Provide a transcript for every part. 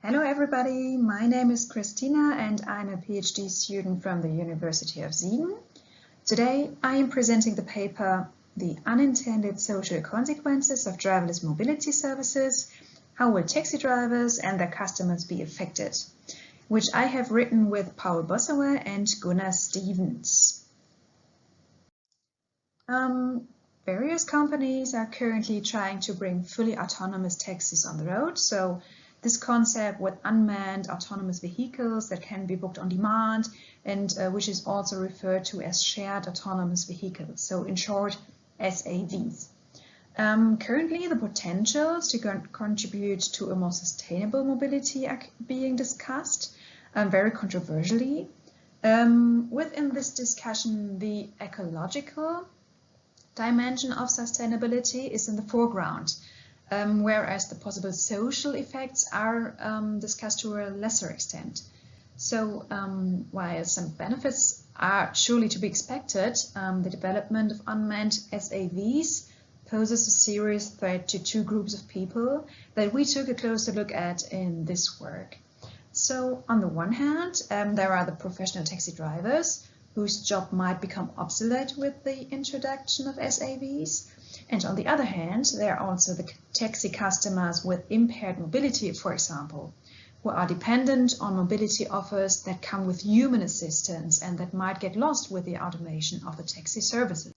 Hello everybody, my name is Christina and I'm a PhD student from the University of Siegen. Today I am presenting the paper The Unintended Social Consequences of Driverless Mobility Services, How Will Taxi Drivers and Their Customers Be Affected?, which I have written with Paul Bossauer and Gunnar Stevens. Various companies are currently trying to bring fully autonomous taxis on the road. So this concept with unmanned autonomous vehicles that can be booked on demand and which is also referred to as shared autonomous vehicles. So in short, SAVs. Currently, the potentials to contribute to a more sustainable mobility are being discussed very controversially. Within this discussion, the ecological dimension of sustainability is in the foreground, whereas the possible social effects are discussed to a lesser extent. So while some benefits are surely to be expected, the development of unmanned SAVs poses a serious threat to two groups of people that we took a closer look at in this work. So on the one hand, there are the professional taxi drivers, whose job might become obsolete with the introduction of SAVs. And on the other hand, there are also the taxi customers with impaired mobility, for example, who are dependent on mobility offers that come with human assistance and that might get lost with the automation of the taxi services.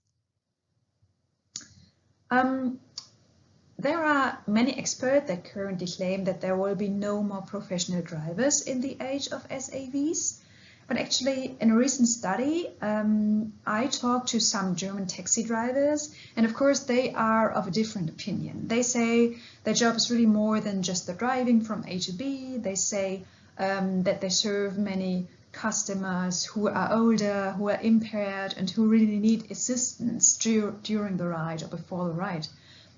There are many experts that currently claim that there will be no more professional drivers in the age of SAVs. But actually, in a recent study, I talked to some German taxi drivers, and of course they are of a different opinion. They say their job is really more than just the driving from A to B. They say that they serve many customers who are older, who are impaired, and who really need assistance during the ride or before the ride.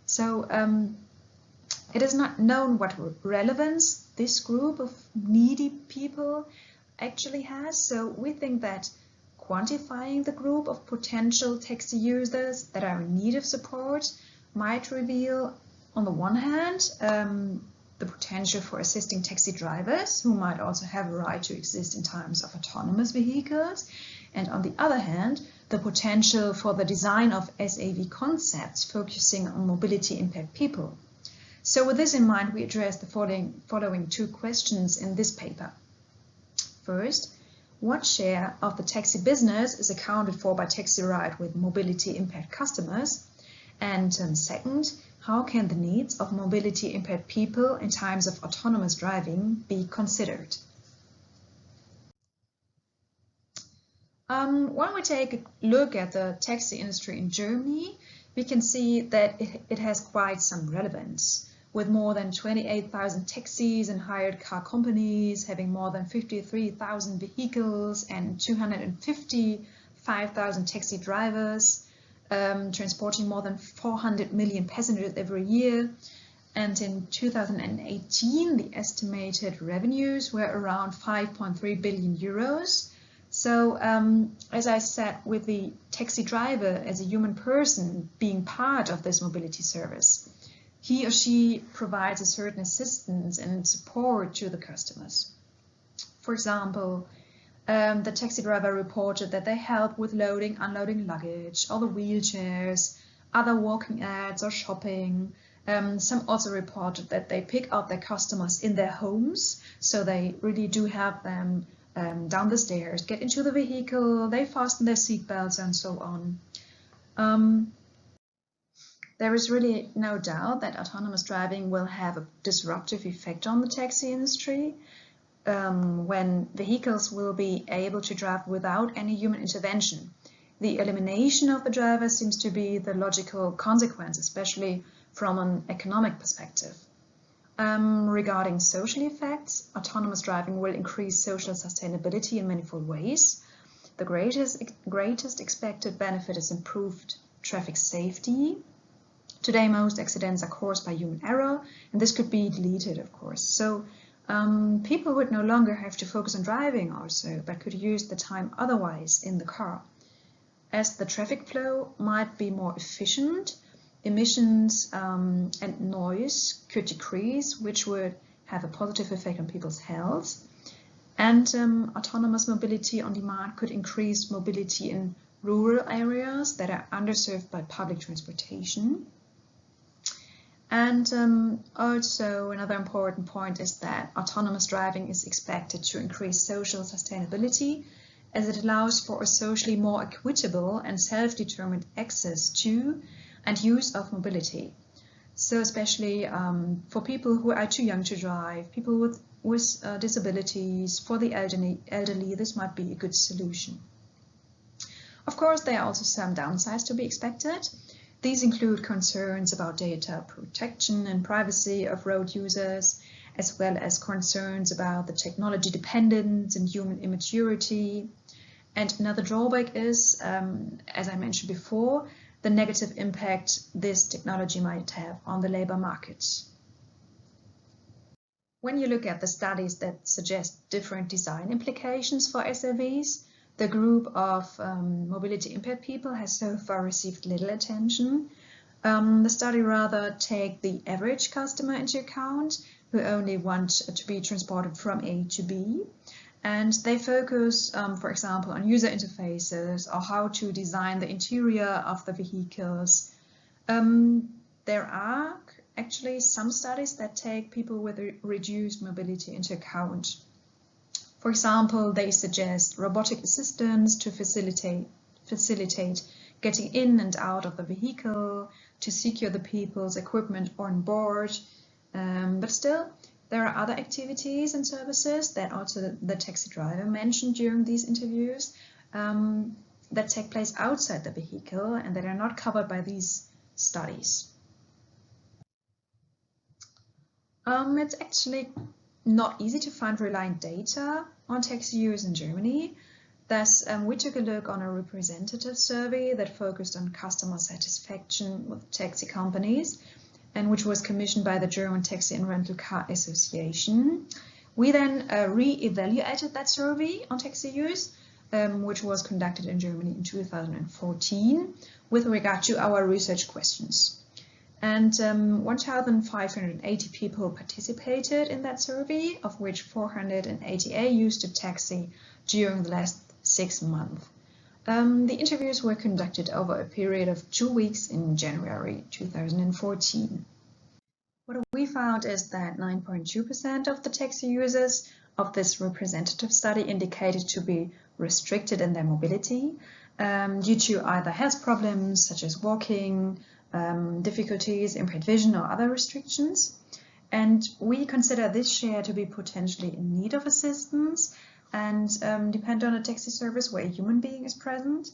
So it is not known what relevance this group of needy people actually has. So we think that quantifying the group of potential taxi users that are in need of support might reveal, on the one hand, the potential for assisting taxi drivers who might also have a right to exist in times of autonomous vehicles, and on the other hand, the potential for the design of SAV concepts focusing on mobility impaired people. So with this in mind, we address the following two questions in this paper. First, what share of the taxi business is accounted for by taxi ride with mobility impaired customers? And second, how can the needs of mobility impaired people in times of autonomous driving be considered? When we take a look at the taxi industry in Germany, we can see that it has quite some relevance, with more than 28,000 taxis and hired car companies, having more than 53,000 vehicles and 255,000 taxi drivers, transporting more than 400 million passengers every year. And in 2018, the estimated revenues were around 5.3 billion euros. So, as I said, with the taxi driver as a human person being part of this mobility service, he or she provides a certain assistance and support to the customers. For example, the taxi driver reported that they help with loading, unloading luggage, or the wheelchairs, other walking aids or shopping. Some also reported that they pick up their customers in their homes, so they really do help them down the stairs, get into the vehicle, they fasten their seatbelts and so on. There is really no doubt that autonomous driving will have a disruptive effect on the taxi industry when vehicles will be able to drive without any human intervention. The elimination of the driver seems to be the logical consequence, especially from an economic perspective. Regarding social effects, autonomous driving will increase social sustainability in manifold ways. The greatest expected benefit is improved traffic safety. Today, most accidents are caused by human error, and this could be deleted, of course. So people would no longer have to focus on driving also, but could use the time otherwise in the car. As the traffic flow might be more efficient, emissions and noise could decrease, which would have a positive effect on people's health. And autonomous mobility on demand could increase mobility in rural areas that are underserved by public transportation. And also another important point is that autonomous driving is expected to increase social sustainability, as it allows for a socially more equitable and self-determined access to and use of mobility. So especially for people who are too young to drive, people with disabilities, for the elderly, this might be a good solution. Of course, there are also some downsides to be expected. These include concerns about data protection and privacy of road users, as well as concerns about the technology dependence and human immaturity. And another drawback is, as I mentioned before, the negative impact this technology might have on the labor market. When you look at the studies that suggest different design implications for SAVs, the group of mobility impaired people has so far received little attention. The study rather take the average customer into account, who only want to be transported from A to B. And they focus, for example, on user interfaces or how to design the interior of the vehicles. There are actually some studies that take people with reduced mobility into account. For example, they suggest robotic assistance to facilitate getting in and out of the vehicle, to secure the people's equipment on board. But still, there are other activities and services that also the taxi driver mentioned during these interviews that take place outside the vehicle and that are not covered by these studies. It's actually not easy to find reliant data on taxi use in Germany. Thus, we took a look on a representative survey that focused on customer satisfaction with taxi companies, and which was commissioned by the German Taxi and Rental Car Association. We then re-evaluated that survey on taxi use, which was conducted in Germany in 2014, with regard to our research questions. And 1,580 people participated in that survey, of which 488 used a taxi during the last 6 months. The interviews were conducted over a period of 2 weeks in January 2014. What we found is that 9.2% of the taxi users of this representative study indicated to be restricted in their mobility due to either health problems such as walking, difficulties, impaired vision or other restrictions. And we consider this share to be potentially in need of assistance and depend on a taxi service where a human being is present.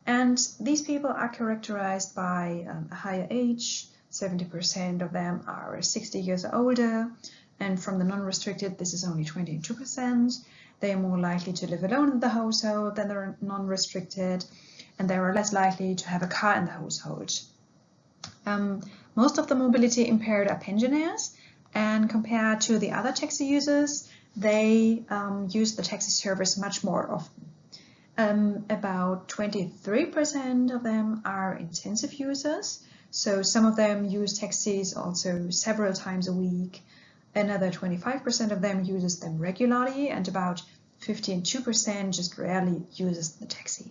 And these people are characterized by a higher age. 70% of them are 60 years or older, and from the non-restricted this is only 22%. They are more likely to live alone in the household than the non-restricted, and they are less likely to have a car in the household. Most of the mobility impaired are pensioners, and compared to the other taxi users, they use the taxi service much more often. About 23% of them are intensive users, so some of them use taxis also several times a week. Another 25% of them uses them regularly, and about 52% just rarely uses the taxi.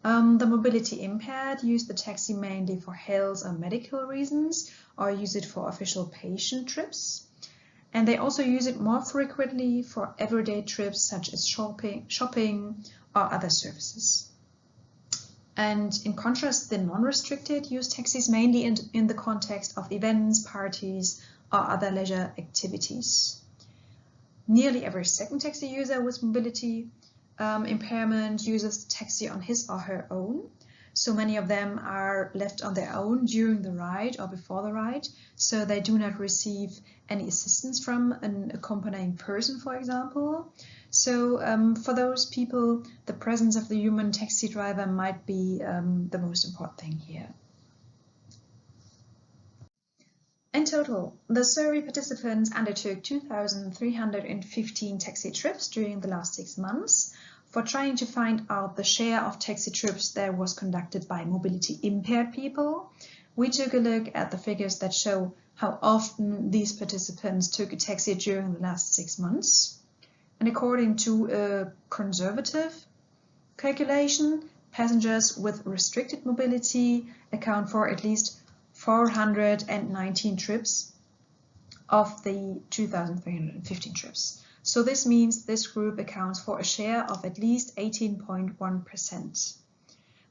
The mobility impaired use the taxi mainly for health or medical reasons, or use it for official patient trips. And they also use it more frequently for everyday trips such as shopping or other services. And in contrast, the non-restricted use taxis mainly in the context of events, parties, or other leisure activities. Nearly every second taxi user with mobility impairment uses the taxi on his or her own. So many of them are left on their own during the ride or before the ride, so they do not receive any assistance from an accompanying person, for example. So for those people, the presence of the human taxi driver might be the most important thing here. In total, the survey participants undertook 2,315 taxi trips during the last 6 months. For trying to find out the share of taxi trips that was conducted by mobility impaired people, we took a look at the figures that show how often these participants took a taxi during the last 6 months. And according to a conservative calculation, passengers with restricted mobility account for at least 419 trips of the 2,315 trips. So this means this group accounts for a share of at least 18.1%.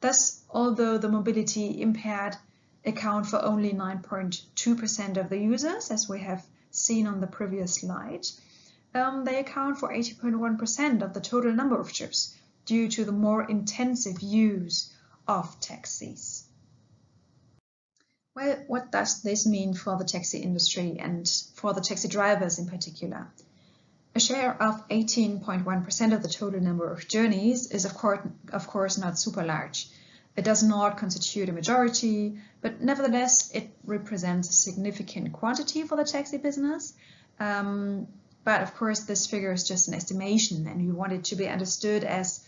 Thus, although the mobility impaired account for only 9.2% of the users, as we have seen on the previous slide, they account for 80.1% of the total number of trips due to the more intensive use of taxis. Well, what does this mean for the taxi industry and for the taxi drivers in particular? A share of 18.1% of the total number of journeys is of course not super large. It does not constitute a majority, but nevertheless it represents a significant quantity for the taxi business. But of course this figure is just an estimation, and we want it to be understood as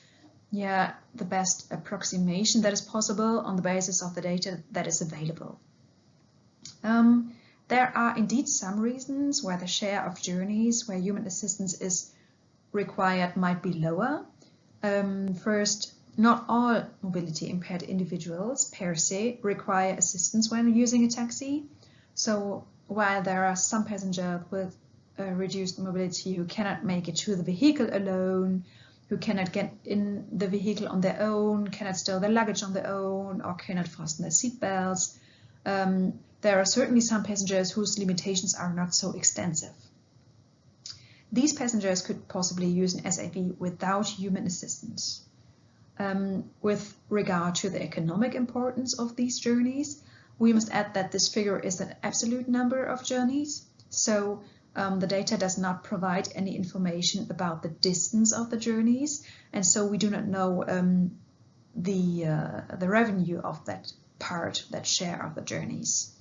the best approximation that is possible on the basis of the data that is available. There are indeed some reasons why the share of journeys where human assistance is required might be lower. First, not all mobility impaired individuals per se require assistance when using a taxi. So while there are some passengers with reduced mobility who cannot make it to the vehicle alone, who cannot get in the vehicle on their own, cannot stow their luggage on their own, or cannot fasten their seatbelts, there are certainly some passengers whose limitations are not so extensive. These passengers could possibly use an SAV without human assistance. With regard to the economic importance of these journeys, we must add that this figure is an absolute number of journeys, so the data does not provide any information about the distance of the journeys, and so we do not know the revenue of that part, that share of the journeys.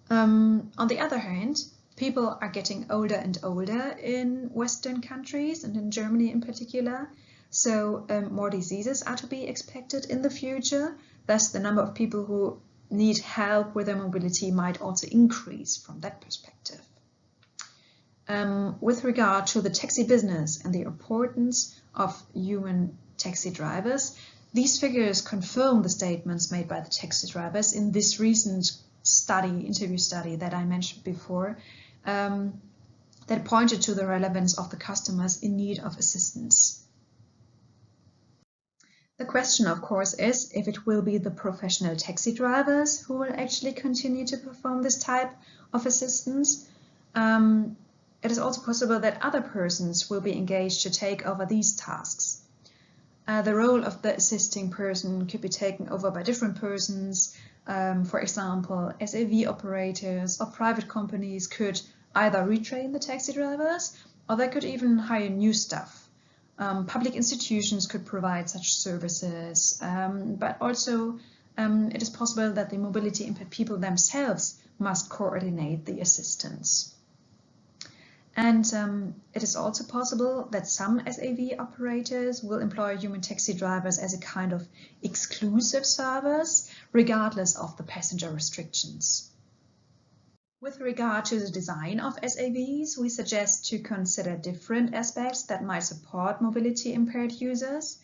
On the other hand, people are getting older and older in Western countries and in Germany in particular, so more diseases are to be expected in the future. Thus, the number of people who need help with their mobility might also increase from that perspective. With regard to the taxi business and the importance of human taxi drivers, these figures confirm the statements made by the taxi drivers in this recent interview study that I mentioned before, that pointed to the relevance of the customers in need of assistance. The question, of course, is if it will be the professional taxi drivers who will actually continue to perform this type of assistance. It is also possible that other persons will be engaged to take over these tasks. The role of the assisting person could be taken over by different persons. For example, SAV operators or private companies could either retrain the taxi drivers, or they could even hire new staff. Public institutions could provide such services, but also it is possible that the mobility impaired people themselves must coordinate the assistance. And it is also possible that some SAV operators will employ human taxi drivers as a kind of exclusive service, regardless of the passenger restrictions. With regard to the design of SAVs, we suggest to consider different aspects that might support mobility impaired users.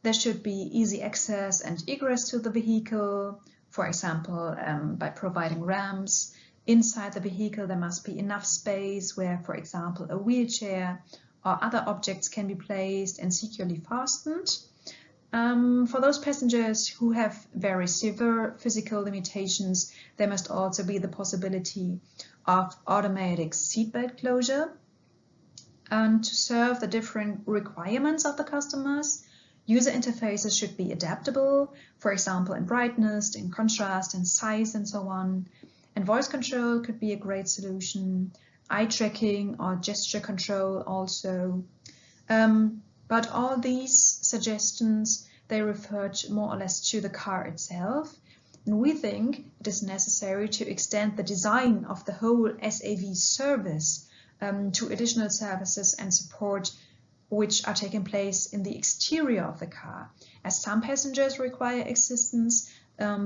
There should be easy access and egress to the vehicle, for example, by providing ramps. Inside the vehicle, there must be enough space where, for example, a wheelchair or other objects can be placed and securely fastened. For those passengers who have very severe physical limitations, there must also be the possibility of automatic seatbelt closure. And to serve the different requirements of the customers, user interfaces should be adaptable, for example, in brightness, in contrast, in size, and so on. And voice control could be a great solution, eye tracking or gesture control also. But all these suggestions, they refer more or less to the car itself. And we think it is necessary to extend the design of the whole SAV service to additional services and support which are taking place in the exterior of the car. As some passengers require assistance,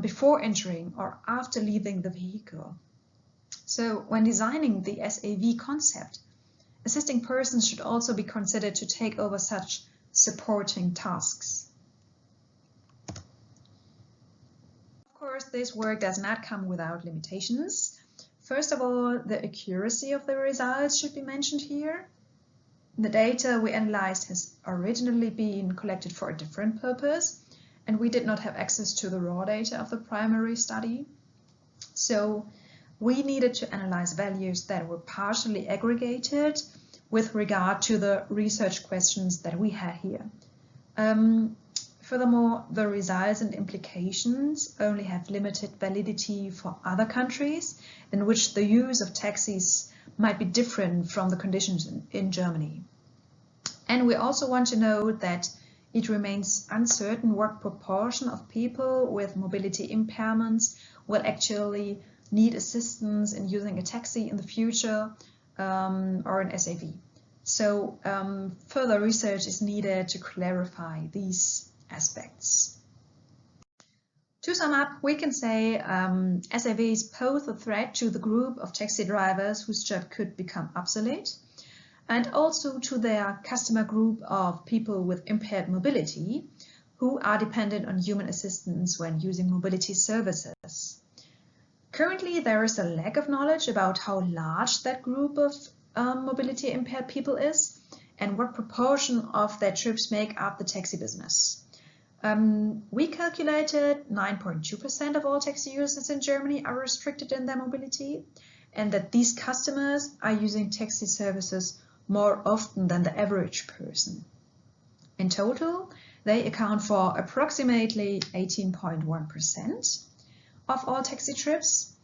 before entering or after leaving the vehicle. So when designing the SAV concept, assisting persons should also be considered to take over such supporting tasks. Of course, this work does not come without limitations. First of all, the accuracy of the results should be mentioned here. The data we analyzed has originally been collected for a different purpose, and we did not have access to the raw data of the primary study. So we needed to analyze values that were partially aggregated with regard to the research questions that we had here. Furthermore, the results and implications only have limited validity for other countries in which the use of taxis might be different from the conditions in Germany. And we also want to note that it remains uncertain what proportion of people with mobility impairments will actually need assistance in using a taxi in the future or an SAV. So further research is needed to clarify these aspects. To sum up, we can say SAVs pose a threat to the group of taxi drivers whose job could become obsolete, and also to their customer group of people with impaired mobility who are dependent on human assistance when using mobility services. Currently, there is a lack of knowledge about how large that group of mobility impaired people is and what proportion of their trips make up the taxi business. We calculated 9.2% of all taxi users in Germany are restricted in their mobility, and that these customers are using taxi services more often than the average person. In total, they account for approximately 18.1% of all taxi trips,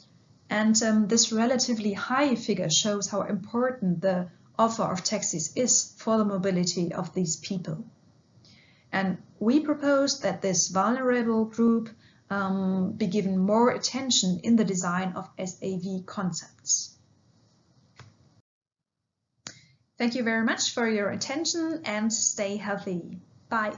and this relatively high figure shows how important the offer of taxis is for the mobility of these people. And we propose that this vulnerable group be given more attention in the design of SAV concepts. Thank you very much for your attention and stay healthy. Bye.